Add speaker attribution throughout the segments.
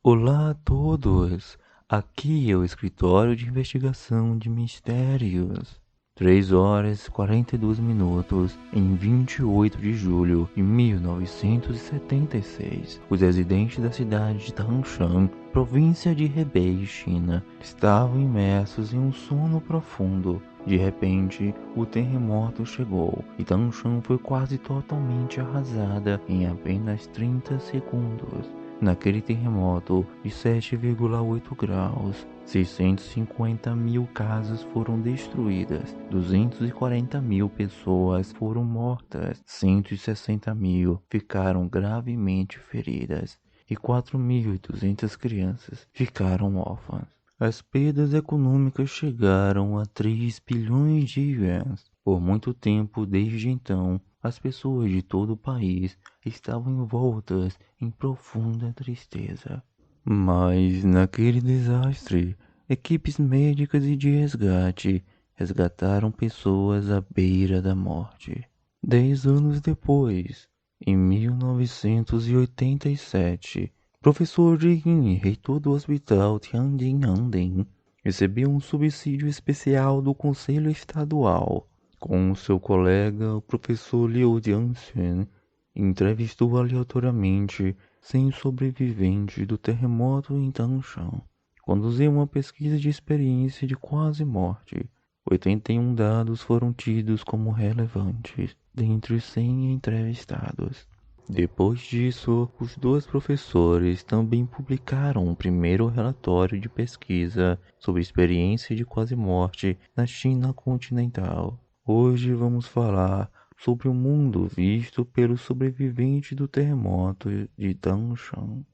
Speaker 1: Olá a todos! Aqui é o Escritório de Investigação de Mistérios. 3 horas e 42 minutos em 28 de julho de 1976. Os residentes da cidade de Tangshan, província de Hebei, China, estavam imersos em um sono profundo. De repente, o terremoto chegou e Tangshan foi quase totalmente arrasada em apenas 30 segundos. Naquele terremoto de 7,8 graus, 650 mil casas foram destruídas, 240 mil pessoas foram mortas, 160 mil ficaram gravemente feridas e 4.200 crianças ficaram órfãs. As perdas econômicas chegaram a 3 bilhões de yuans. Por muito tempo desde então, as pessoas de todo o país estavam envoltas em profunda tristeza. Mas naquele desastre, equipes médicas e de resgate resgataram pessoas à beira da morte. 10 anos depois, em 1987, professor Jin, reitor do hospital Tianjin Anden, recebeu um subsídio especial do Conselho Estadual. Com seu colega, o professor Liu Jianxuan, entrevistou aleatoriamente 100 sobreviventes do terremoto em Tangshan. Conduziu uma pesquisa de experiência de quase morte. 81 dados foram tidos como relevantes dentre os 100 entrevistados. Depois disso, os dois professores também publicaram o primeiro relatório de pesquisa sobre experiência de quase morte na China continental. Hoje vamos falar sobre o mundo visto pelos sobreviventes do terremoto de Tangshan.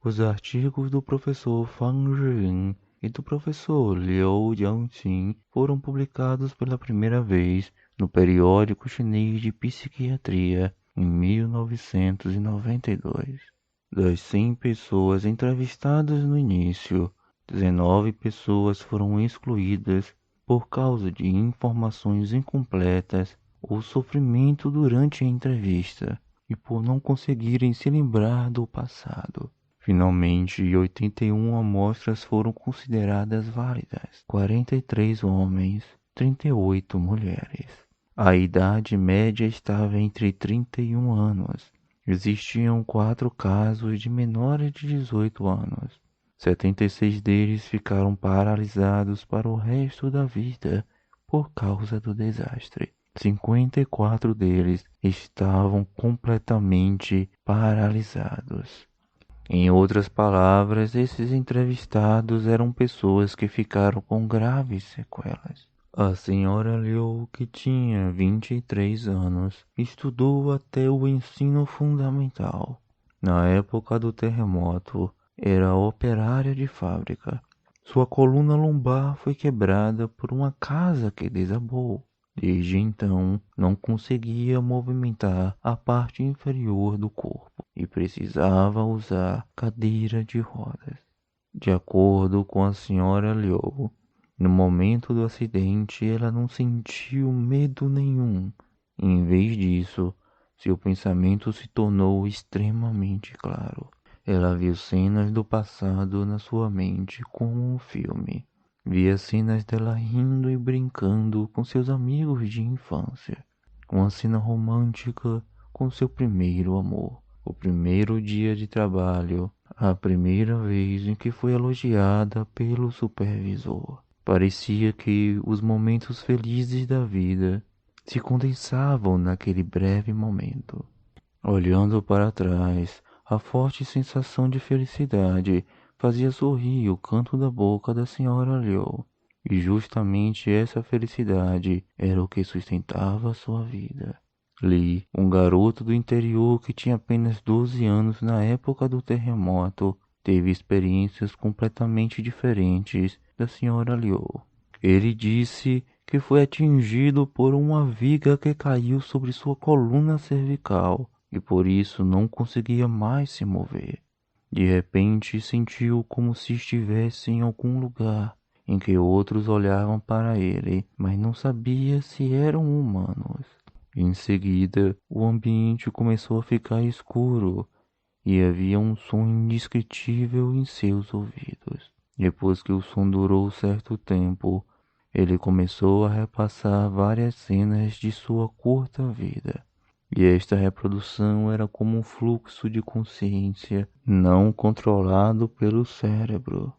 Speaker 1: Os artigos do professor Fang Zhiying e do professor Liu Jianxin foram publicados pela primeira vez no periódico chinês de psiquiatria em 1992. Das 100 pessoas entrevistadas no início, 19 pessoas foram excluídas por causa de informações incompletas ou sofrimento durante a entrevista e por não conseguirem se lembrar do passado. Finalmente, 81 amostras foram consideradas válidas, 43 homens, 38 mulheres. A idade média estava entre 31 anos. Existiam 4 casos de menores de 18 anos. 76 deles ficaram paralisados para o resto da vida por causa do desastre. 54 deles estavam completamente paralisados. Em outras palavras, esses entrevistados eram pessoas que ficaram com graves sequelas. A senhora Liu, que tinha 23 anos, estudou até o ensino fundamental. Na época do terremoto, era operária de fábrica. Sua coluna lombar foi quebrada por uma casa que desabou. Desde então, não conseguia movimentar a parte inferior do corpo e precisava usar cadeira de rodas. De acordo com a senhora Liu, no momento do acidente ela não sentiu medo nenhum. Em vez disso, seu pensamento se tornou extremamente claro. Ela viu cenas do passado na sua mente como um filme. Via cenas dela rindo e brincando com seus amigos de infância. Uma cena romântica com seu primeiro amor. O primeiro dia de trabalho. A primeira vez em que foi elogiada pelo supervisor. Parecia que os momentos felizes da vida se condensavam naquele breve momento. Olhando para trás, a forte sensação de felicidade fazia sorrir o canto da boca da senhora Liu, e justamente essa felicidade era o que sustentava sua vida. Li, um garoto do interior que tinha apenas 12 anos na época do terremoto, teve experiências completamente diferentes da senhora Liu. Ele disse que foi atingido por uma viga que caiu sobre sua coluna cervical e por isso não conseguia mais se mover. De repente sentiu como se estivesse em algum lugar em que outros olhavam para ele, mas não sabia se eram humanos. Em seguida, o ambiente começou a ficar escuro e havia um som indescritível em seus ouvidos. Depois que o som durou certo tempo, ele começou a repassar várias cenas de sua curta vida. E esta reprodução era como um fluxo de consciência não controlado pelo cérebro.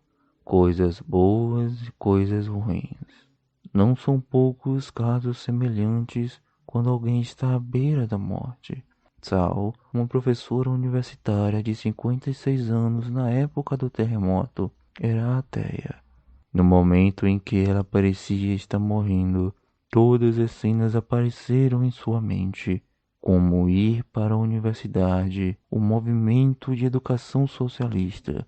Speaker 1: Coisas boas e coisas ruins. Não são poucos casos semelhantes quando alguém está à beira da morte. Tsao, uma professora universitária de 56 anos na época do terremoto, era ateia. No momento em que ela parecia estar morrendo, todas as cenas apareceram em sua mente, como ir para a universidade, o movimento de educação socialista,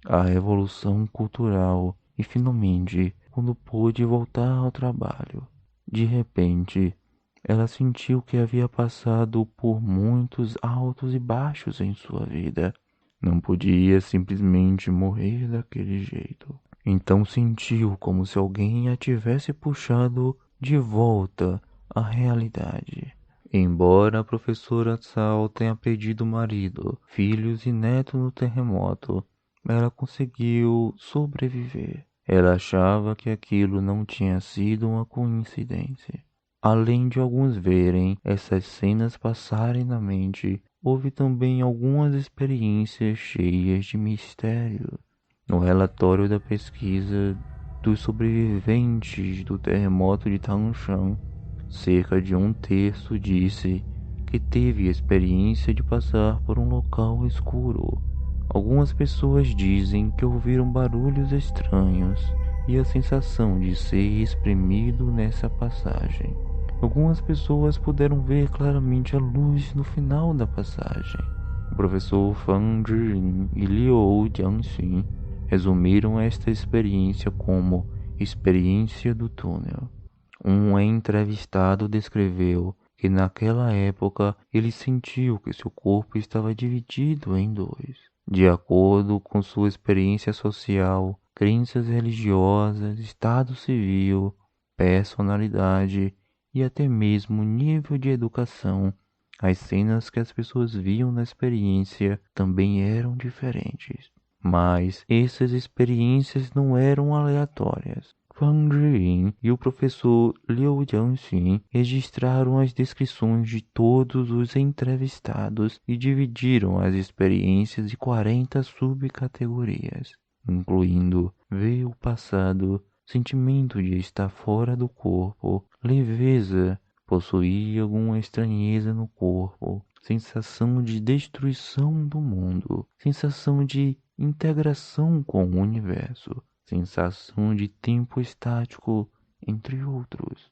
Speaker 1: a revolução cultural e, finalmente, quando pôde voltar ao trabalho. De repente, ela sentiu que havia passado por muitos altos e baixos em sua vida. Não podia simplesmente morrer daquele jeito. Então sentiu como se alguém a tivesse puxado de volta à realidade. Embora a professora Tsao tenha perdido marido, filhos e neto no terremoto, ela conseguiu sobreviver. Ela achava que aquilo não tinha sido uma coincidência. Além de alguns verem essas cenas passarem na mente, houve também algumas experiências cheias de mistério. No relatório da pesquisa dos sobreviventes do terremoto de Tangshan, cerca de um terço disse que teve a experiência de passar por um local escuro. Algumas pessoas dizem que ouviram barulhos estranhos e a sensação de ser espremido nessa passagem. Algumas pessoas puderam ver claramente a luz no final da passagem. O professor Fan Zhiyin e Liu Jiangxin resumiram esta experiência como experiência do túnel. Um entrevistado descreveu que naquela época ele sentiu que seu corpo estava dividido em dois, de acordo com sua experiência social, crenças religiosas, estado civil, personalidade e até mesmo nível de educação. As cenas que as pessoas viam na experiência também eram diferentes. Mas essas experiências não eram aleatórias. Fang Zhiyin e o professor Liu Jiangxin registraram as descrições de todos os entrevistados e dividiram as experiências em 40 subcategorias, incluindo ver o passado, sentimento de estar fora do corpo, leveza, possuir alguma estranheza no corpo, sensação de destruição do mundo, sensação de integração com o universo, sensação de tempo estático, entre outros.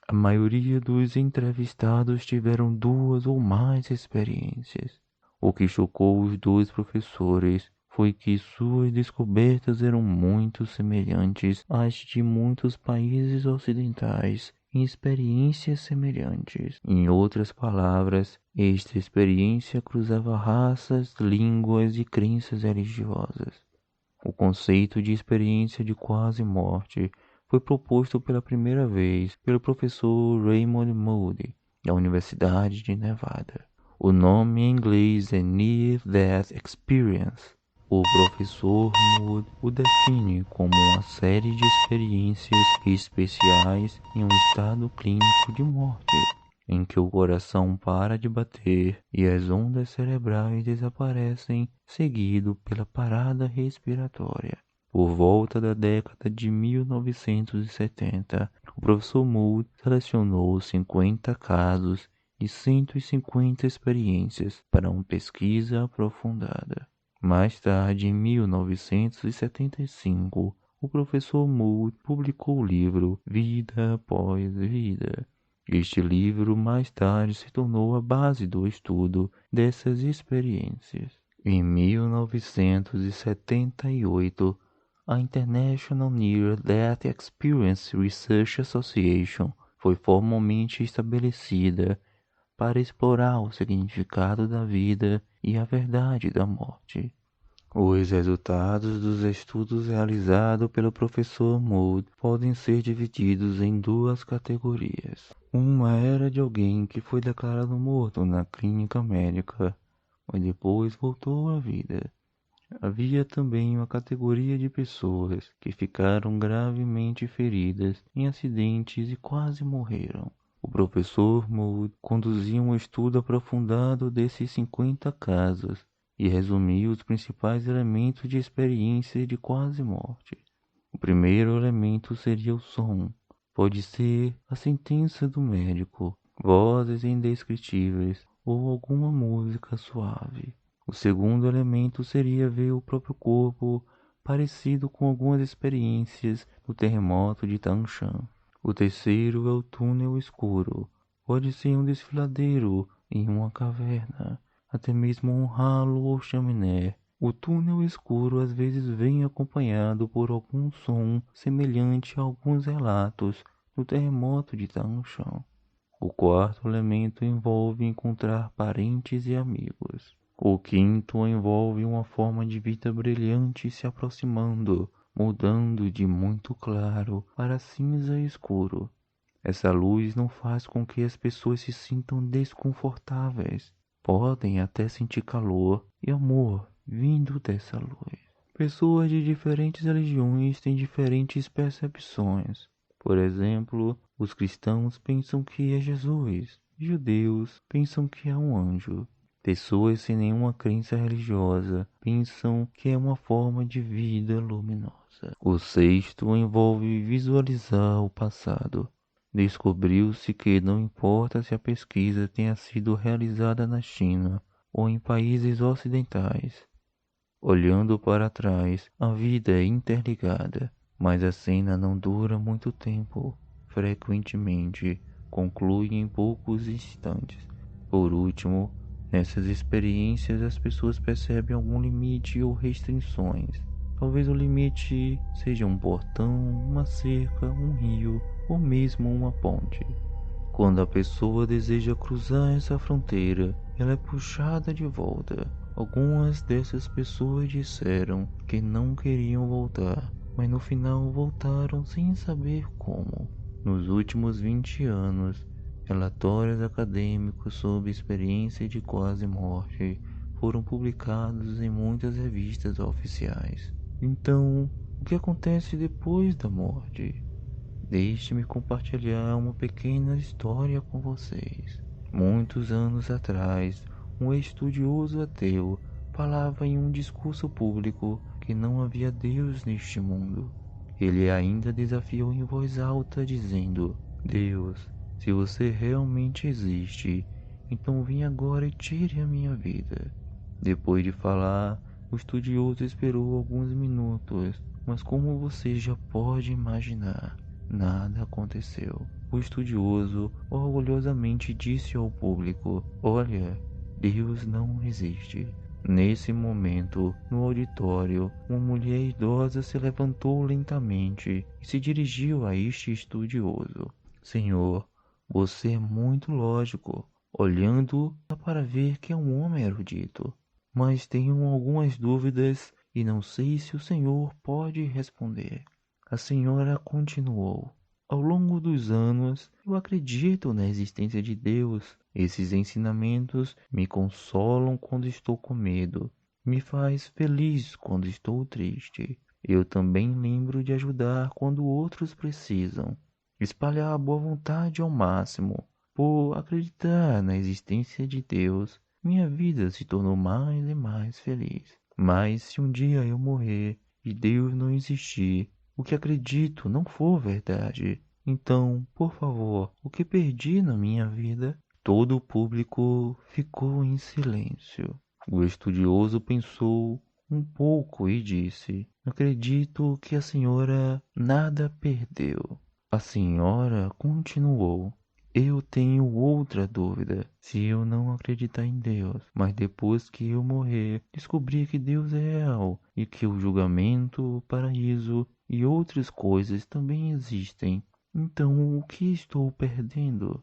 Speaker 1: A maioria dos entrevistados tiveram duas ou mais experiências. O que chocou os dois professores foi que suas descobertas eram muito semelhantes às de muitos países ocidentais em experiências semelhantes. Em outras palavras, esta experiência cruzava raças, línguas e crenças religiosas. O conceito de experiência de quase morte foi proposto pela primeira vez pelo professor Raymond Moody, da Universidade de Nevada. O nome em inglês é Near Death Experience. O professor Moody o define como uma série de experiências especiais em um estado clínico de morte, em que o coração para de bater e as ondas cerebrais desaparecem, seguido pela parada respiratória. Por volta da década de 1970, o professor Moody selecionou 50 casos de 150 experiências para uma pesquisa aprofundada. Mais tarde, em 1975, o professor Moody publicou o livro Vida Após Vida. Este livro mais tarde se tornou a base do estudo dessas experiências. Em 1978, a International Near Death Experience Research Association foi formalmente estabelecida para explorar o significado da vida e a verdade da morte. Os resultados dos estudos realizados pelo professor Mood podem ser divididos em duas categorias. Uma era de alguém que foi declarado morto na clínica médica, mas depois voltou à vida. Havia também uma categoria de pessoas que ficaram gravemente feridas em acidentes e quase morreram. O professor Mood conduzia um estudo aprofundado desses 50 casos e resumiu os principais elementos de experiência de quase morte. O primeiro elemento seria o som. Pode ser a sentença do médico, vozes indescritíveis ou alguma música suave. O segundo elemento seria ver o próprio corpo, parecido com algumas experiências do terremoto de Tangshan. O terceiro é o túnel escuro. Pode ser um desfiladeiro em uma caverna, até mesmo um ralo ou chaminé. O túnel escuro às vezes vem acompanhado por algum som semelhante a alguns relatos do terremoto de Tangshan. O quarto elemento envolve encontrar parentes e amigos. O quinto envolve uma forma de vida brilhante se aproximando, mudando de muito claro para cinza escuro. Essa luz não faz com que as pessoas se sintam desconfortáveis. Podem até sentir calor e amor vindo dessa luz. Pessoas de diferentes religiões têm diferentes percepções. Por exemplo, os cristãos pensam que é Jesus, judeus pensam que é um anjo. Pessoas sem nenhuma crença religiosa pensam que é uma forma de vida luminosa. O sexto envolve visualizar o passado. Descobriu-se que não importa se a pesquisa tenha sido realizada na China ou em países ocidentais. Olhando para trás, a vida é interligada, mas a cena não dura muito tempo. Frequentemente, conclui em poucos instantes. Por último, nessas experiências as pessoas percebem algum limite ou restrições. Talvez o limite seja um portão, uma cerca, um rio ou mesmo uma ponte. Quando a pessoa deseja cruzar essa fronteira, ela é puxada de volta. Algumas dessas pessoas disseram que não queriam voltar, mas no final voltaram sem saber como. Nos últimos 20 anos, relatórios acadêmicos sobre experiência de quase morte foram publicados em muitas revistas oficiais. Então, o que acontece depois da morte? Deixe-me compartilhar uma pequena história com vocês. Muitos anos atrás, um estudioso ateu falava em um discurso público que não havia Deus neste mundo. Ele ainda desafiou em voz alta, dizendo: Deus, se você realmente existe, então vem agora e tire a minha vida. Depois de falar, o estudioso esperou alguns minutos, mas como você já pode imaginar, nada aconteceu. O estudioso orgulhosamente disse ao público: Olha, Deus não existe. Nesse momento, no auditório, uma mulher idosa se levantou lentamente e se dirigiu a este estudioso. Senhor, você é muito lógico, olhando para ver que é um homem erudito, mas tenho algumas dúvidas e não sei se o senhor pode responder. A senhora continuou: Ao longo dos anos, eu acredito na existência de Deus. Esses ensinamentos me consolam quando estou com medo, me faz feliz quando estou triste. Eu também lembro de ajudar quando outros precisam, espalhar a boa vontade ao máximo. Por acreditar na existência de Deus, minha vida se tornou mais e mais feliz. Mas se um dia eu morrer e Deus não existir, o que acredito não for verdade, então, por favor, o que perdi na minha vida? Todo o público ficou em silêncio. O estudioso pensou um pouco e disse: Acredito que a senhora nada perdeu. A senhora continuou: Eu tenho outra dúvida. Se eu não acreditar em Deus, mas depois que eu morrer, descobrir que Deus é real e que o julgamento, o paraíso e outras coisas também existem, então o que estou perdendo?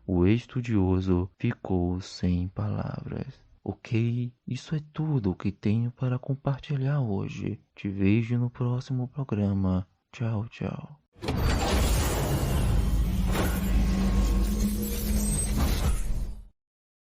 Speaker 1: O estudioso ficou sem palavras. Ok, isso é tudo o que tenho para compartilhar hoje. Te vejo no próximo programa. Tchau, tchau.